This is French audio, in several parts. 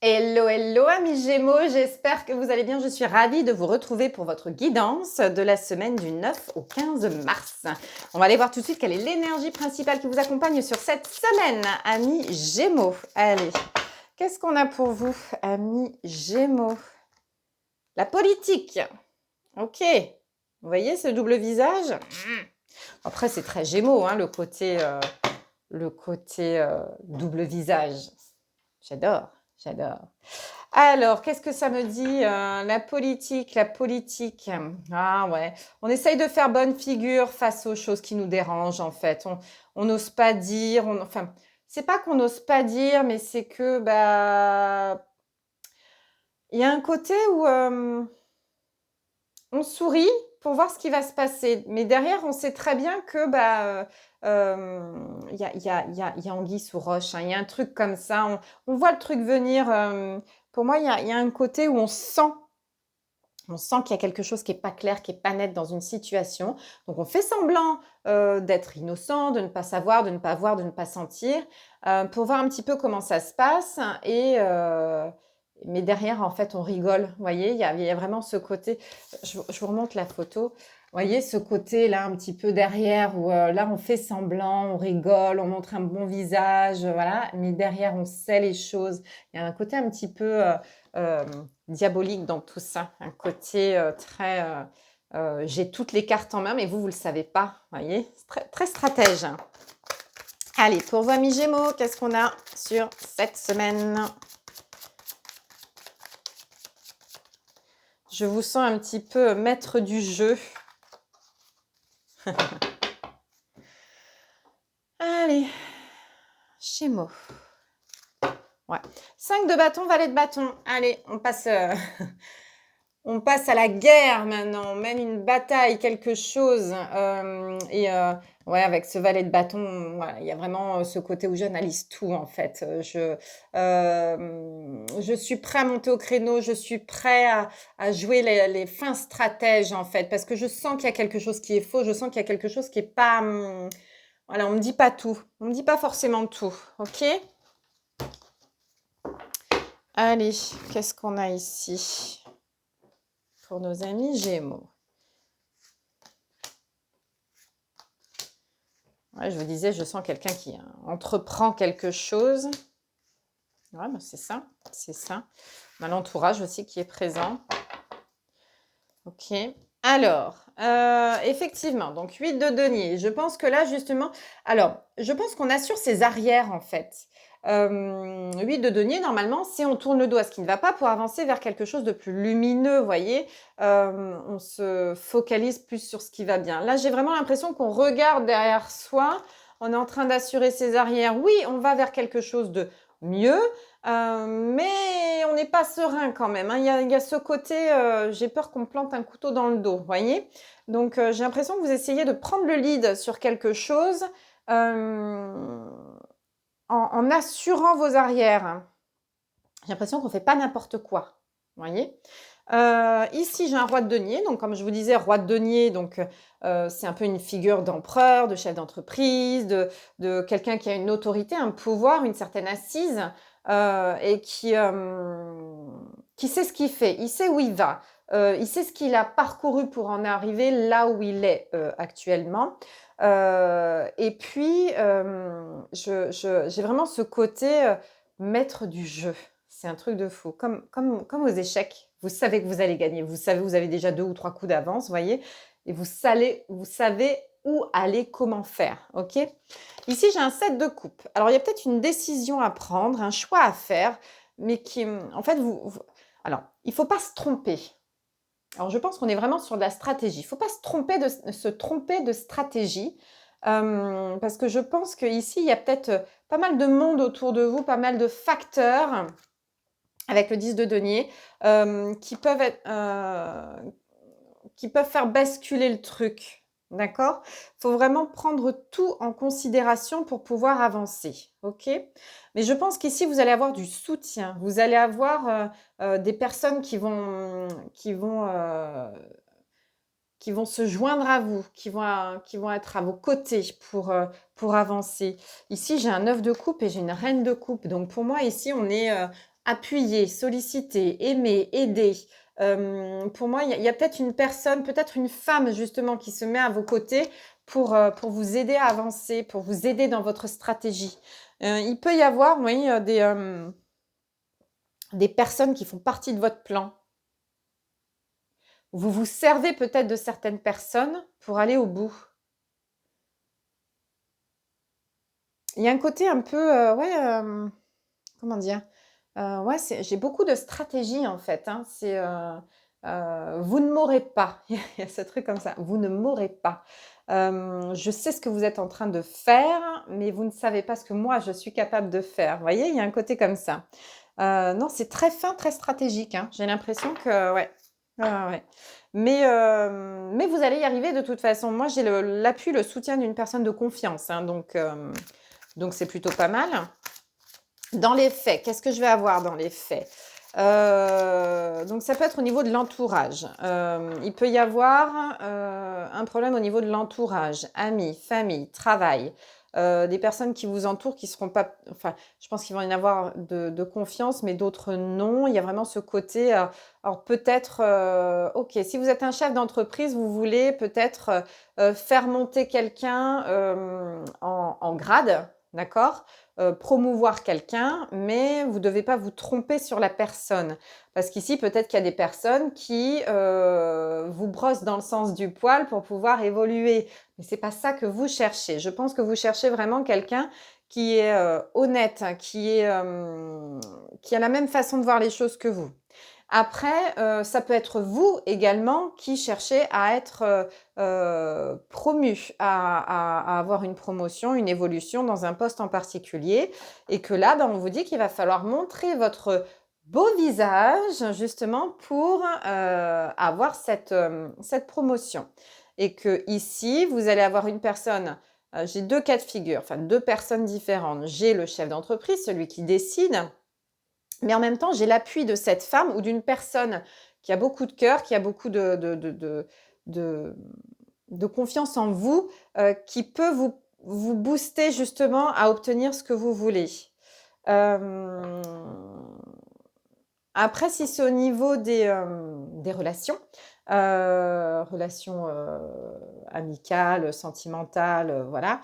Hello, hello amis Gémeaux, j'espère que vous allez bien. Je suis ravie de vous retrouver pour votre guidance de la semaine du 9 au 15 mars. On va aller voir tout de suite quelle est l'énergie principale qui vous accompagne sur cette semaine, amis Gémeaux. Allez, qu'est-ce qu'on a pour vous, amis Gémeaux? La politique. Ok, vous voyez ce double visage? Après, c'est très Gémeaux, hein, le côté double visage. J'adore. J'adore. Alors, qu'est-ce que ça me dit? La politique, la politique. Ah ouais, on essaye de faire bonne figure face aux choses qui nous dérangent, en fait. On n'ose pas dire, enfin, c'est pas qu'on n'ose pas dire, mais c'est que, bah, il y a un côté où on sourit pour voir ce qui va se passer. Mais derrière, on sait très bien que, bah, il y a anguille sous roche, hein. Il y a un truc comme ça. On voit le truc venir. Pour moi, il y a un côté où on sent qu'il y a quelque chose qui n'est pas clair, qui n'est pas net dans une situation. Donc, on fait semblant d'être innocent, de ne pas savoir, de ne pas voir, de ne pas sentir, pour voir un petit peu comment ça se passe. Mais derrière, en fait, on rigole. Vous voyez, il y a vraiment ce côté. Je vous remonte la photo. Vous voyez ce côté là, un petit peu derrière, où là, on fait semblant, on rigole, on montre un bon visage, voilà. Mais derrière, on sait les choses. Il y a un côté un petit peu diabolique dans tout ça. Un côté très... j'ai toutes les cartes en main, mais vous ne le savez pas. Vous voyez, c'est très, très stratège. Allez, pour vous, amis Gémeaux, qu'est-ce qu'on a sur cette semaine? Je vous sens un petit peu maître du jeu. Allez, Gémeaux. Ouais. 5 de bâton, valet de bâton. Allez, on passe on passe à la guerre maintenant. On mène une bataille, quelque chose. Ouais, avec ce valet de bâton, voilà, il y a vraiment ce côté où j'analyse tout, en fait. Je suis prêt à monter au créneau. Je suis prêt à jouer les fins stratèges, en fait. Parce que je sens qu'il y a quelque chose qui est faux. Je sens qu'il y a quelque chose qui est pas... voilà, on me dit pas tout. On me dit pas forcément tout. OK? Allez, qu'est-ce qu'on a ici pour nos amis Gémeaux? Ouais, je vous disais, je sens quelqu'un qui entreprend quelque chose. Ouais, ben c'est ça, c'est ça. Ben, l'entourage aussi qui est présent. Ok. Alors, effectivement, donc 8 de denier. Je pense que là, justement, alors, je pense qu'on assure ses arrières, en fait. 8 de denier, normalement, si on tourne le dos à ce qui ne va pas pour avancer vers quelque chose de plus lumineux, vous voyez, on se focalise plus sur ce qui va bien. Là, j'ai vraiment l'impression qu'on regarde derrière soi, on est en train d'assurer ses arrières. Oui, on va vers quelque chose de mieux, mais on n'est pas serein quand même, hein. Il y a ce côté, j'ai peur qu'on me plante un couteau dans le dos, vous voyez? Donc, j'ai l'impression que vous essayez de prendre le lead sur quelque chose en assurant vos arrières. J'ai l'impression qu'on ne fait pas n'importe quoi, vous voyez? Ici, j'ai un roi de denier. Donc, comme je vous disais, roi de denier, donc, c'est un peu une figure d'empereur, de chef d'entreprise, de quelqu'un qui a une autorité, un pouvoir, une certaine assise et qui sait ce qu'il fait. Il sait où il va. Il sait ce qu'il a parcouru pour en arriver là où il est actuellement. Et puis, j'ai vraiment ce côté maître du jeu. C'est un truc de fou. Comme aux échecs. Vous savez que vous allez gagner. Vous savez, vous avez déjà 2 ou 3 coups d'avance, vous voyez. Et vous savez où aller, comment faire. OK? Ici, j'ai un 7 de coupe. Alors, il y a peut-être une décision à prendre, un choix à faire, mais qui, en fait, alors, il ne faut pas se tromper. Alors, je pense qu'on est vraiment sur de la stratégie. Il ne faut pas se tromper de stratégie. Parce que je pense qu'ici, il y a peut-être pas mal de monde autour de vous, pas mal de facteurs avec le 10 de denier qui peuvent faire basculer le truc. D'accord? Il faut vraiment prendre tout en considération pour pouvoir avancer. OK? Mais je pense qu'ici, vous allez avoir du soutien. Vous allez avoir des personnes qui vont se joindre à vous, qui vont être à vos côtés pour avancer. Ici, j'ai un 9 de coupe et j'ai une reine de coupe. Donc, pour moi, ici, on est appuyer, solliciter, aimer, aider. Pour moi, il y a peut-être une personne, peut-être une femme justement qui se met à vos côtés pour vous aider à avancer, pour vous aider dans votre stratégie. Il peut y avoir, oui, des personnes qui font partie de votre plan. Vous vous servez peut-être de certaines personnes pour aller au bout. Il y a un côté un peu, ouais, comment dire? Ouais, j'ai beaucoup de stratégie en fait, hein. Vous ne m'aurez pas. Il y a ce truc comme ça, vous ne m'aurez pas. Je sais ce que vous êtes en train de faire, mais vous ne savez pas ce que moi je suis capable de faire. Vous voyez, il y a un côté comme ça. Non, c'est très fin, très stratégique, hein. J'ai l'impression que ouais. Ouais, ouais, ouais. Mais vous allez y arriver de toute façon. Moi, j'ai l'appui, le soutien d'une personne de confiance, hein, donc c'est plutôt pas mal. Dans les faits, qu'est-ce que je vais avoir dans les faits? Donc ça peut être au niveau de l'entourage. Il peut y avoir un problème au niveau de l'entourage, amis, famille, travail. Des personnes qui vous entourent qui seront pas, enfin, je pense qu'il va y en avoir de confiance, mais d'autres non. Il y a vraiment ce côté. Alors peut-être, ok, si vous êtes un chef d'entreprise, vous voulez peut-être faire monter quelqu'un en grade, d'accord? Promouvoir quelqu'un, mais vous ne devez pas vous tromper sur la personne. Parce qu'ici, peut-être qu'il y a des personnes qui vous brossent dans le sens du poil pour pouvoir évoluer. Mais ce n'est pas ça que vous cherchez. Je pense que vous cherchez vraiment quelqu'un qui est honnête, qui a la même façon de voir les choses que vous. Après, ça peut être vous également qui cherchez à être promu, à avoir une promotion, une évolution dans un poste en particulier. Et que là, on vous dit qu'il va falloir montrer votre beau visage justement pour avoir cette promotion. Et que ici, vous allez avoir une personne, j'ai deux cas de figure, enfin deux personnes différentes. J'ai le chef d'entreprise, celui qui décide, mais en même temps, j'ai l'appui de cette femme ou d'une personne qui a beaucoup de cœur, qui a beaucoup de confiance en vous, qui peut vous booster justement à obtenir ce que vous voulez. Après, si c'est au niveau des relations, relations amicales, sentimentales, voilà,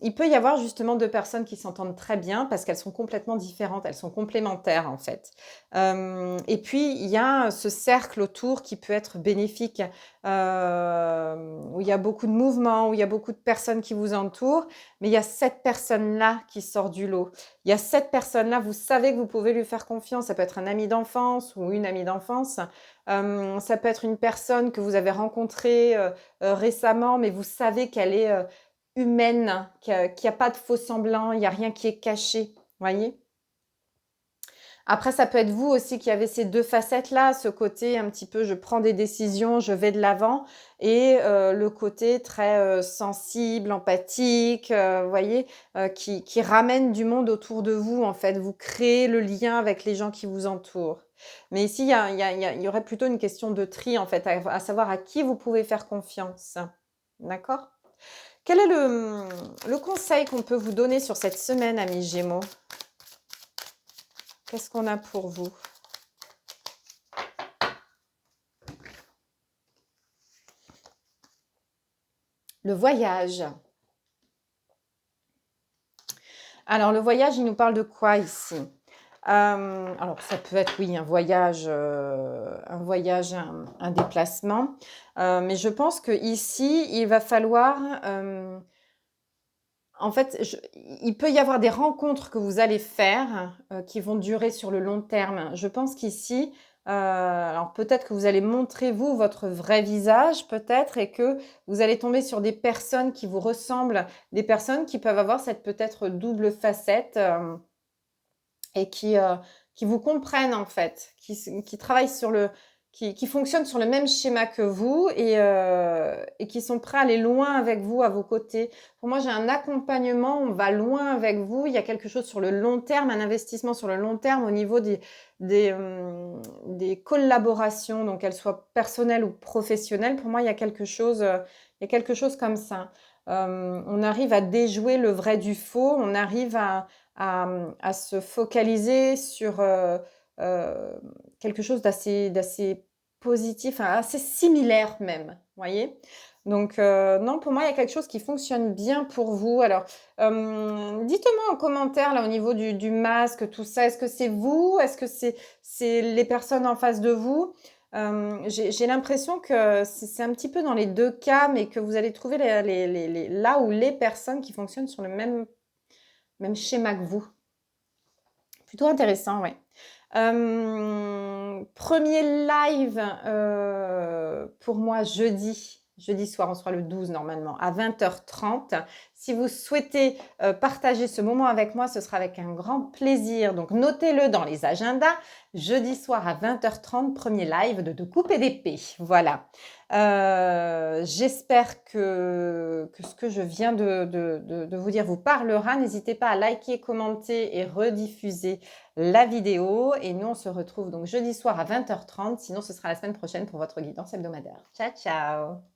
il peut y avoir justement deux personnes qui s'entendent très bien parce qu'elles sont complètement différentes, elles sont complémentaires en fait. Et puis, il y a ce cercle autour qui peut être bénéfique, où il y a beaucoup de mouvements, où il y a beaucoup de personnes qui vous entourent, mais il y a cette personne-là qui sort du lot. Il y a cette personne-là, vous savez que vous pouvez lui faire confiance. Ça peut être un ami d'enfance ou une amie d'enfance. Ça peut être une personne que vous avez rencontrée récemment, mais vous savez qu'elle est humaine, qu'il n'y a pas de faux semblant, il n'y a rien qui est caché. Voyez? Après, ça peut être vous aussi qui avez ces deux facettes-là, ce côté un petit peu je prends des décisions, je vais de l'avant, et le côté très sensible, empathique, voyez, qui ramène du monde autour de vous, en fait. Vous créez le lien avec les gens qui vous entourent. Mais ici, il y aurait plutôt une question de tri, en fait, à savoir à qui vous pouvez faire confiance. D'accord? Quel est le conseil qu'on peut vous donner sur cette semaine, amis Gémeaux? Qu'est-ce qu'on a pour vous? Le voyage. Alors, le voyage, il nous parle de quoi ici? Alors, ça peut être, oui, un voyage, un déplacement. Mais je pense qu'ici, il va falloir... en fait, il peut y avoir des rencontres que vous allez faire qui vont durer sur le long terme. Je pense qu'ici, alors peut-être que vous allez montrer, vous, votre vrai visage, peut-être, et que vous allez tomber sur des personnes qui vous ressemblent, des personnes qui peuvent avoir cette peut-être double facette et qui vous comprennent, en fait, qui travaillent qui fonctionnent sur le même schéma que vous et qui sont prêts à aller loin avec vous, à vos côtés. Pour moi, j'ai un accompagnement, on va loin avec vous. Il y a quelque chose sur le long terme, un investissement sur le long terme au niveau des collaborations, donc qu'elles soient personnelles ou professionnelles. Pour moi, il y a quelque chose comme ça. On arrive à déjouer le vrai du faux, on arrive à à se focaliser sur quelque chose d'assez positif, hein, assez similaire même, voyez? Donc non, pour moi, il y a quelque chose qui fonctionne bien pour vous. Alors, dites-moi en commentaire, là, au niveau du masque, tout ça, est-ce que c'est vous? Est-ce que c'est les personnes en face de vous? J'ai l'impression que c'est un petit peu dans les 2 cas, mais que vous allez trouver les là où les personnes qui fonctionnent sur le même schéma que vous. Plutôt intéressant, ouais. 1er live, pour moi jeudi soir, on sera le 12 normalement, à 20h30. Si vous souhaitez, partager ce moment avec moi, ce sera avec un grand plaisir. Donc notez-le dans les agendas. Jeudi soir à 20h30, 1er live de coupe et d'épée. Voilà. J'espère que ce que je viens de vous dire vous parlera. N'hésitez pas à liker, commenter et rediffuser la vidéo. Et nous, on se retrouve donc jeudi soir à 20h30. Sinon, ce sera la semaine prochaine pour votre guidance hebdomadaire. Ciao, ciao!